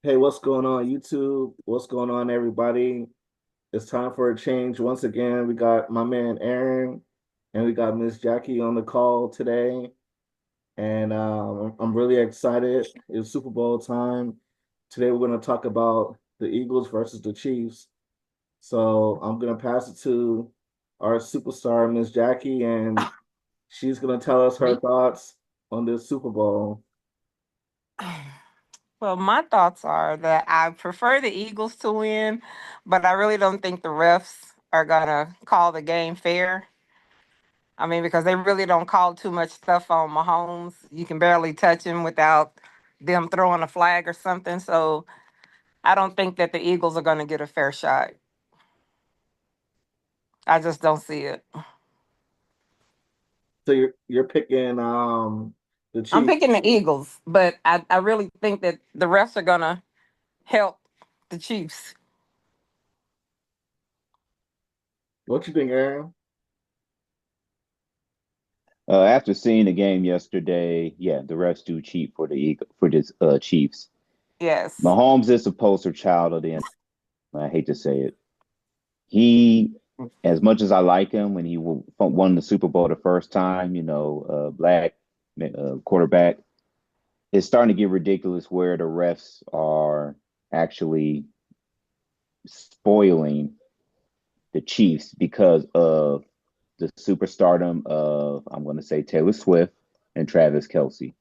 Hey, what's going on, YouTube? What's going on, everybody? It's time for a change. Once again, we got my man Aaron and we got Miss Jackie on the call today. And I'm really excited. It's Super Bowl time. Today, we're going to talk about the Eagles versus the Chiefs. So I'm going to pass it to our superstar, Miss Jackie, and she's going to tell us her Me? thoughts on this Super Bowl. Well, my thoughts are that I prefer the Eagles to win, but I really don't think the refs are going to call the game fair. I mean, because they really don't call too much stuff on Mahomes. You can barely touch him without them throwing a flag or something. So I don't think that the Eagles are going to get a fair shot. I just don't see it. So you're picking the I'm Chiefs. picking the Eagles, but I really think that the refs are going to help the Chiefs. What you think, Aaron? After seeing the game yesterday, yeah, the refs do cheat for the Chiefs. Yes. Mahomes is the poster child of the NFL. I hate to say it. He, as much as I like him when he won the Super Bowl the first time, black quarterback, it's starting to get ridiculous where the refs are actually spoiling the Chiefs because of the superstardom of, I'm going to say, Taylor Swift and Travis Kelce, who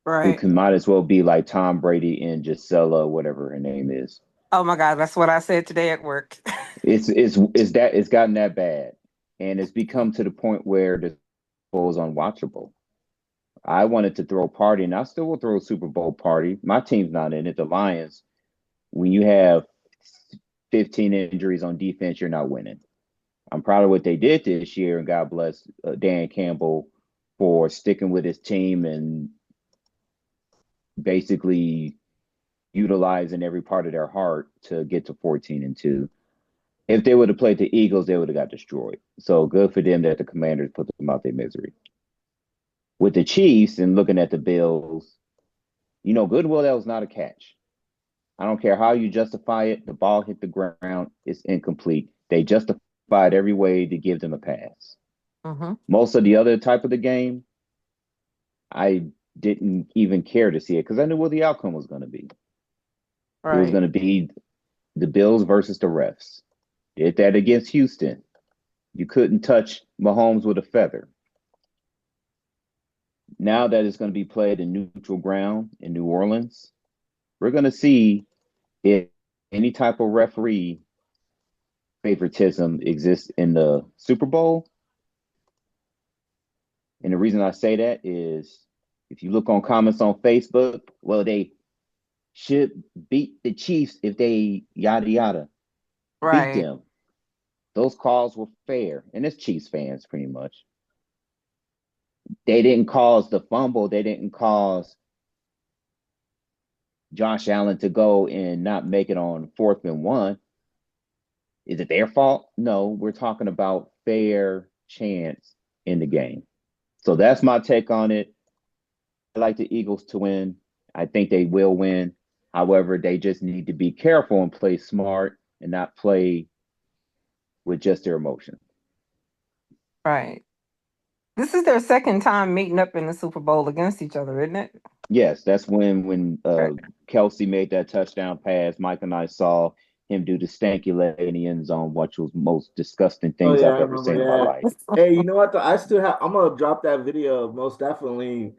Right. can might as well be like Tom Brady and Gisela, whatever her name is. Oh my God, that's what I said today at work. It's gotten that bad, and it's become to the point where the Super Bowl is unwatchable. I wanted to throw a party, and I still will throw a Super Bowl party. My team's not in it. The Lions. When you have 15 injuries on defense, you're not winning. I'm proud of what they did this year, and God bless Dan Campbell for sticking with his team and basically utilizing every part of their heart to get to 14-2. If they would have played the Eagles, they would have got destroyed. So good for them that the Commanders put them out their misery. With the Chiefs and looking at the Bills, Goodwill, that was not a catch. I don't care how you justify it. The ball hit the ground. It's incomplete. They justified every way to give them a pass. Hmm. Most of the other type of the game, I didn't even care to see it because I knew what the outcome was going to be. It was Right. going to be the Bills versus the refs. Did that against Houston. You couldn't touch Mahomes with a feather. Now that it's going to be played in neutral ground in New Orleans, we're going to see if any type of referee favoritism exists in the Super Bowl. And the reason I say that is if you look on comments on Facebook, well, they should beat the Chiefs if they yada yada. Beat Right. them. Those calls were fair. And it's Chiefs fans pretty much. They didn't cause the fumble. They didn't cause Josh Allen to go and not make it on 4th and 1. Is it their fault? No, we're talking about fair chance in the game. So that's my take on it. I like the Eagles to win. I think they will win. However, they just need to be careful and play smart and not play with just their emotion. Right. This is their second time meeting up in the Super Bowl against each other, isn't it? Yes, that's when Right. Kelsey made that touchdown pass. Mike and I saw him do the stanky leg in the end zone, which was the most disgusting Oh things yeah, I've I ever remember. seen in my Yeah. life. Hey, you know what? I still have. I'm gonna drop that video most definitely.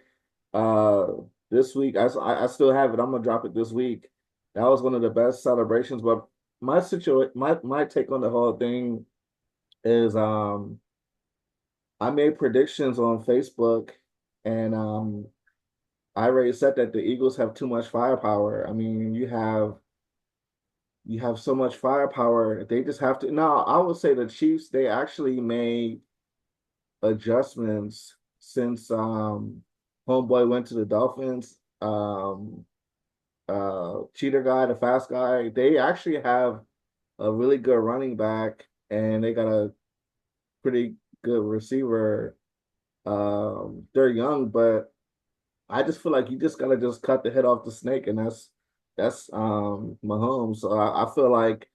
Uh, this week. I still have it. I'm gonna drop it this week. That was one of the best celebrations. But my take on the whole thing is I made predictions on Facebook, and I already said that the Eagles have too much firepower. I mean, you have so much firepower. They just have to. Now, I would say the Chiefs, they actually made adjustments since homeboy went to the Dolphins. Cheater guy, the fast guy, they actually have a really good running back and they got a pretty good receiver. They're young, but I just feel like you just gotta just cut the head off the snake, and That's Mahomes. So I feel like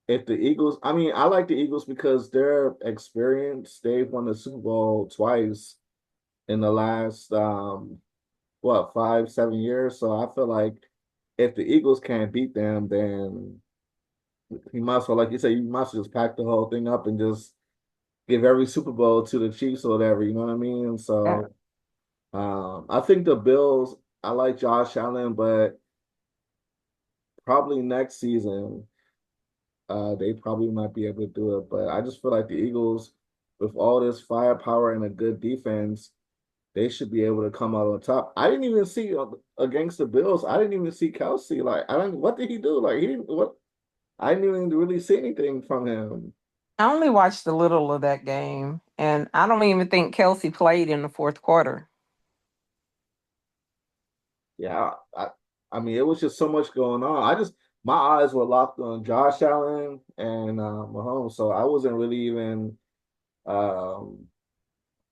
if the Eagles, I mean, I like the Eagles because they're experienced. They've won the Super Bowl twice in the last what 5, 7 years. So I feel like if the Eagles can't beat them, then you might as well, like you said, you might as well just pack the whole thing up and just give every Super Bowl to the Chiefs or whatever. You know what I mean? Yeah. So I think the Bills. I like Josh Allen, but probably next season, they probably might be able to do it. But I just feel like the Eagles, with all this firepower and a good defense, they should be able to come out on top. I didn't even see against the Bills. I didn't even see Kelsey. Like, I don't. What did he do? Like, he didn't. What? I didn't even really see anything from him. I only watched a little of that game, and I don't even think Kelsey played in the fourth quarter. Yeah, I mean, it was just so much going on. My eyes were locked on Josh Allen and Mahomes, so I wasn't really even, um,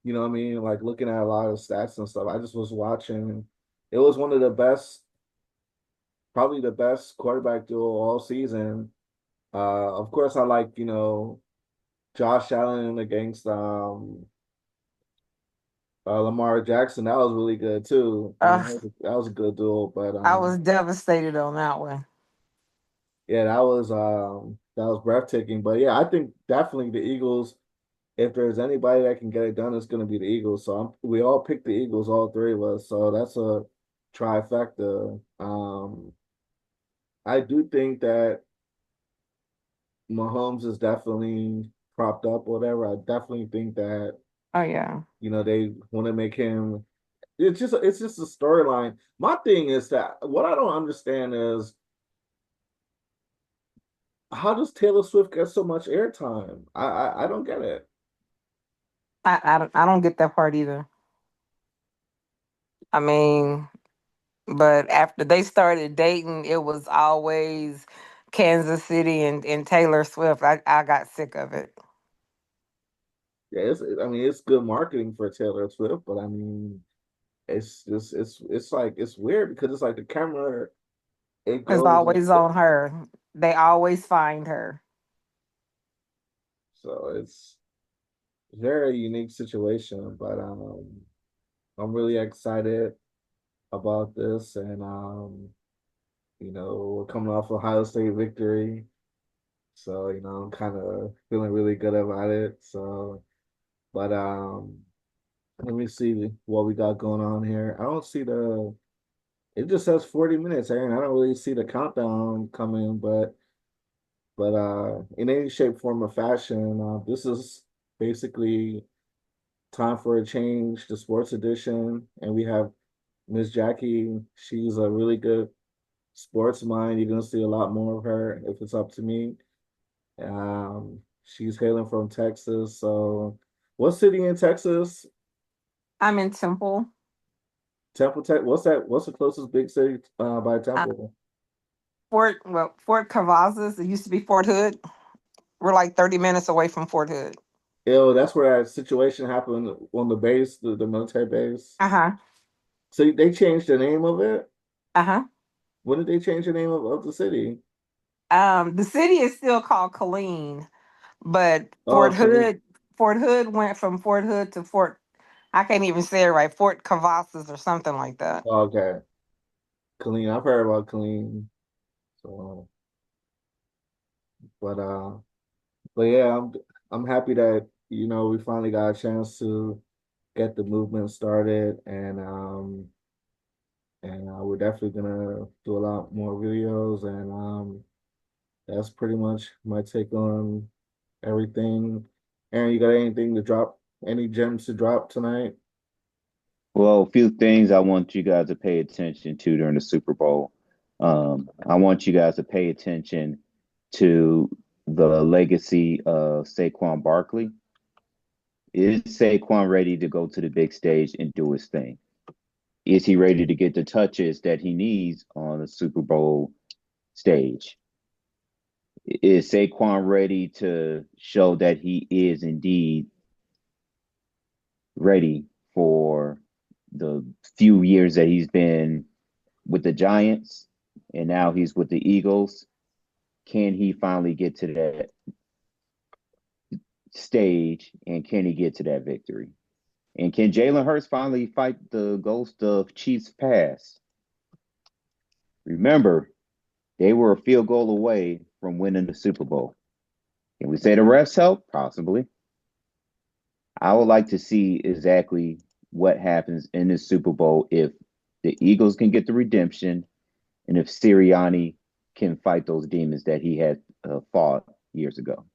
you know what I mean, like looking at a lot of stats and stuff. I just was watching. It was one of the best, probably the best quarterback duel all season. Of course, I like, Josh Allen against Lamar Jackson. That was really good too. I mean, Uh, that was a good duel, but I was devastated on that one. yeah, that was breathtaking. But yeah, I think definitely the Eagles. If there's anybody that can get it done, it's going to be the Eagles. So we all picked the Eagles, all three of us. So that's a trifecta. I do think that Mahomes is definitely propped up, or whatever. I definitely think that Oh yeah. they want to make him. It's just a storyline. My thing is that what I don't understand is how does Taylor Swift get so much airtime? I don't get it. I don't get that part either. I mean, but after they started dating, it was always Kansas City and Taylor Swift. I got sick of it. Yeah, I mean, it's good marketing for Taylor Swift, but I mean, it's just it's like it's weird because it's like the camera it It's goes always on her. They always find her. so it's very unique situation, but I'm really excited about this and we're coming off Ohio State victory. So, I'm kind of feeling really good about it. So, but let me see what we got going on here. I don't see it just says 40 minutes, Aaron. I don't really see the countdown coming, but in any shape, form, or fashion, this is basically time for a change, the sports edition, and we have Miss Jackie. She's a really good sports mind. You're gonna see a lot more of her if it's up to me. She's hailing from Texas. So, what city in Texas? I'm in Temple. Temple, Tech. What's that? What's the closest big city by Uh, Temple? Fort Cavazos. It used to be Fort Hood. We're like 30 minutes away from Fort Hood. Ew, that's where that situation happened on the base, the military base. Uh-huh. So they changed the name of it. Uh-huh. When did they change the name of the city? The city is still called Killeen, but Oh, Khalid. Fort Hood went from Fort Hood to Fort, I can't even say it right, Fort Cavazos or something like that. Oh, okay. Clean. I've heard about clean. So, but uh, but yeah, I'm happy that we finally got a chance to get the movement started, and we're definitely gonna do a lot more videos, and that's pretty much my take on everything. Aaron, you got anything to drop? Any gems to drop tonight? Well, a few things I want you guys to pay attention to during the Super Bowl. I want you guys to pay attention to the legacy of Saquon Barkley. Is Saquon ready to go to the big stage and do his thing? Is he ready to get the touches that he needs on the Super Bowl stage? Is Saquon ready to show that he is indeed ready for the few years that he's been with the Giants and now he's with the Eagles. Can he finally get to that stage, and can he get to that victory? And can Jalen Hurts finally fight the ghost of Chiefs past? Remember, they were a field goal away from winning the Super Bowl. Can we say the refs help? Possibly. I would like to see exactly what happens in this Super Bowl if the Eagles can get the redemption and if Sirianni can fight those demons that he had fought years ago.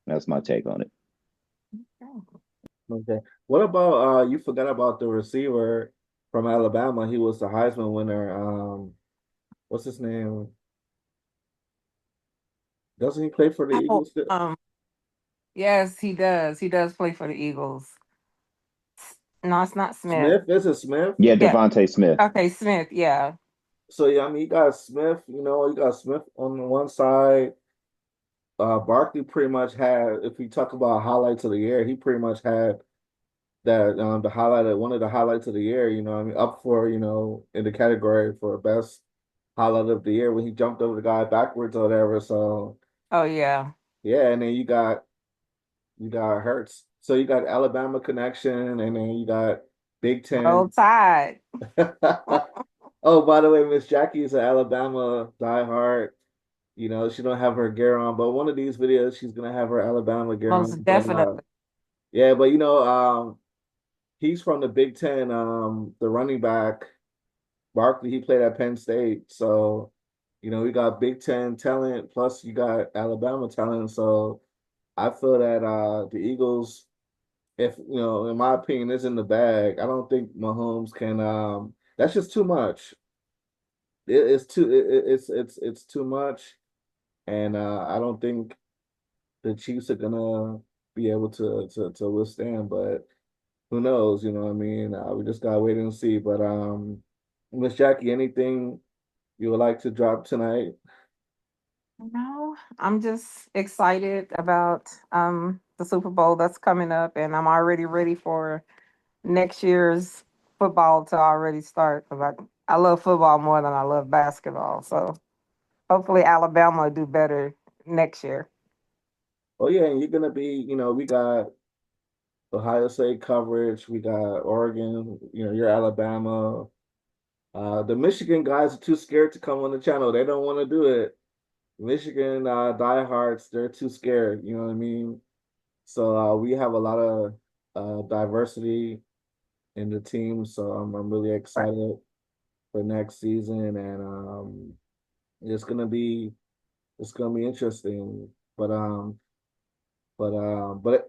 That's my take on it. Okay. What about you forgot about the receiver from Alabama? He was the Heisman winner. What's his name? Doesn't he play for the Oh, Eagles still? yes, he does. He does play for the Eagles. No, it's not Smith. Smith? Is it Smith? Yeah, Yeah. Devontae Smith. Okay, Smith. Yeah. So yeah, I mean you got Smith, you got Smith on the one side. Barkley pretty much had, if we talk about highlights of the year, he pretty much had that one of the highlights of the year, I mean, up for, in the category for best highlight of the year when he jumped over the guy backwards or whatever. So Oh yeah. yeah, and then you got Hurts. So you got Alabama connection, and then you got Big Roll Ten. Tide. Oh, by the way, Miss Jackie is an Alabama diehard. She don't have her gear on, but one of these videos she's gonna have her Alabama gear on. Most But definitely. yeah, but he's from the Big Ten. The running back Barkley, he played at Penn State, so we got Big Ten talent plus you got Alabama talent. So I feel that the Eagles, if in my opinion, is in the bag. I don't think Mahomes can. That's just too much. It's too. It's too much, and I don't think the Chiefs are gonna be able to withstand. But who knows? You know what I mean? We just gotta wait and see. But Miss Jackie, anything you would like to drop tonight? No, I'm just excited about the Super Bowl that's coming up, and I'm already ready for next year's football to already start because I love football more than I love basketball. So hopefully Alabama will do better next year. Oh yeah, and you're gonna be. We got Ohio State coverage. We got Oregon. You're Alabama. The Michigan guys are too scared to come on the channel. They don't want to do it. Michigan diehards, they're too scared. You know what I mean? So we have a lot of diversity in the team. So I'm really Right. excited for next season, and it's gonna be it's gonna be interesting. But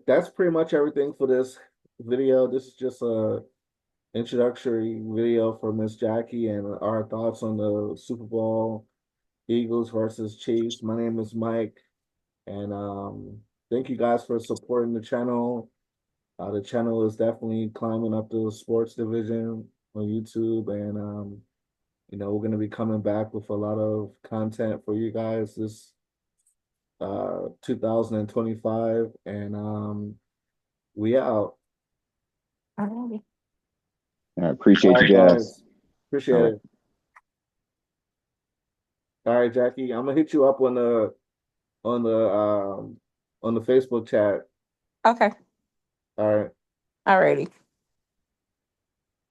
that's pretty much everything for this video. This is just a introductory video for Miss Jackie and our thoughts on the Super Bowl, Eagles versus Chiefs. My name is Mike, and thank you guys for supporting the channel. The channel is definitely climbing up the sports division on YouTube, and we're gonna be coming back with a lot of content for you guys this 2025, and we out. Alrighty. I appreciate All you right, guys. guys. Appreciate All right. it. All right, Jackie. I'm gonna hit you up on the on the Facebook chat. Okay. All right. Alrighty.